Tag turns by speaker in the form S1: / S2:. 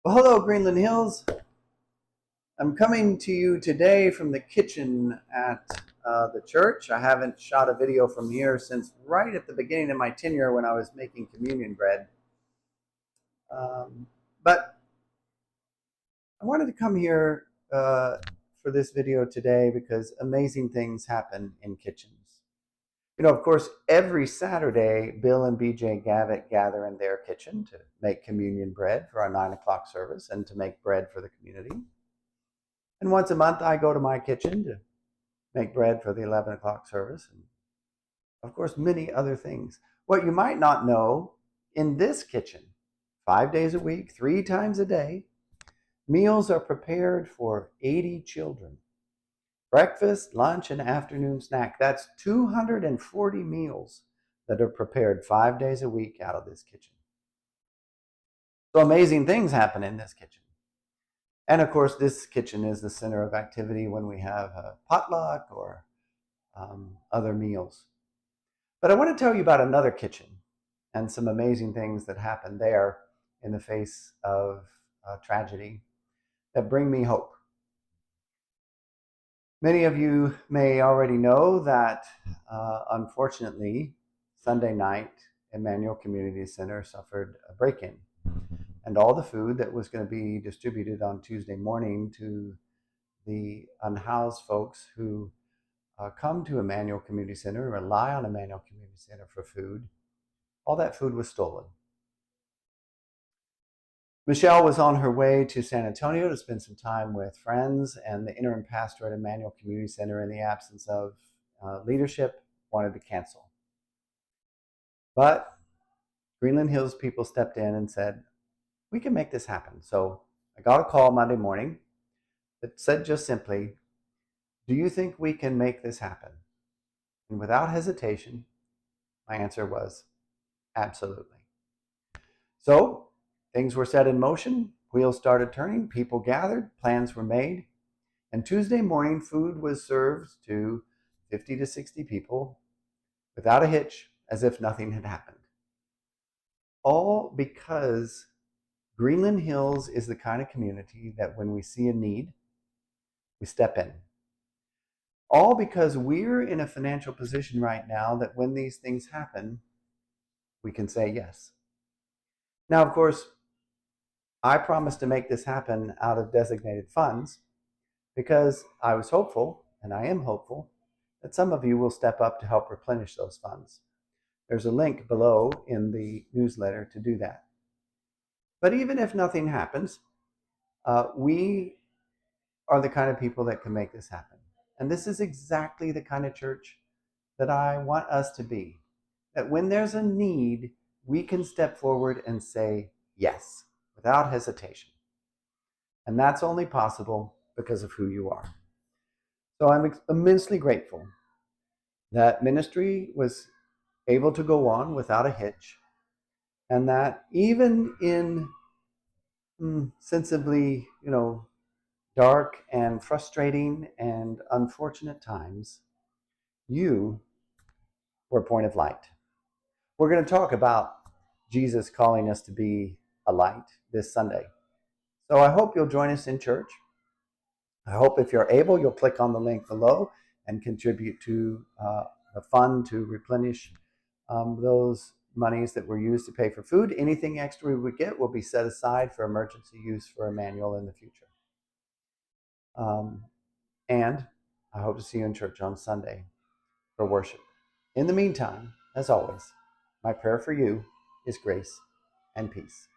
S1: Well, hello, Greenland Hills. I'm coming to you today from the kitchen at the church. I haven't shot a video from here since right at the beginning of my tenure when I was making communion bread. But I wanted to come here for this video today because amazing things happen in kitchens. You know, of course, every Saturday, Bill and BJ Gavitt gather in their kitchen to make communion bread for our 9 o'clock service and to make bread for the community. And once a month, I go to my kitchen to make bread for the 11 o'clock service, and of course, many other things. What you might not know, in this kitchen, 5 days a week, 3 times a day, meals are prepared for 80 children. Breakfast, lunch, and afternoon snack. That's 240 meals that are prepared 5 days a week out of this kitchen. So amazing things happen in this kitchen. And of course, this kitchen is the center of activity when we have a potluck or other meals. But I want to tell you about another kitchen and some amazing things that happen there in the face of tragedy that bring me hope. Many of you may already know that, unfortunately, Sunday night, Emmanuel Community Center suffered a break-in. And all the food that was going to be distributed on Tuesday morning to the unhoused folks who come to Emmanuel Community Center and rely on Emmanuel Community Center for food, all that food was stolen. Michelle was on her way to San Antonio to spend some time with friends, and the interim pastor at Emmanuel Community Center, in the absence of leadership, wanted to cancel. But Greenland Hills people stepped in and said, we can make this happen. So I got a call Monday morning that said just simply, do you think we can make this happen? And without hesitation, my answer was absolutely. So things were set in motion, wheels started turning, people gathered, plans were made, and Tuesday morning food was served to 50 to 60 people without a hitch, as if nothing had happened. All because Greenland Hills is the kind of community that when we see a need, we step in. All because we're in a financial position right now that when these things happen, we can say yes. Now, of course, I promised to make this happen out of designated funds because I was hopeful, and I am hopeful, that some of you will step up to help replenish those funds. There's a link below in the newsletter to do that. But even if nothing happens, we are the kind of people that can make this happen. And this is exactly the kind of church that I want us to be. That when there's a need, we can step forward and say yes, without hesitation. And that's only possible because of who you are. So I'm immensely grateful that ministry was able to go on without a hitch, and that even in sensibly, dark and frustrating and unfortunate times, you were a point of light. We're going to talk about Jesus calling us to be a light this Sunday. So I hope you'll join us in church. I hope if you're able, you'll click on the link below and contribute to the fund to replenish those monies that were used to pay for food. Anything extra we would get will be set aside for emergency use for Emmanuel in the future. And I hope to see you in church on Sunday for worship. In the meantime, as always, my prayer for you is grace and peace.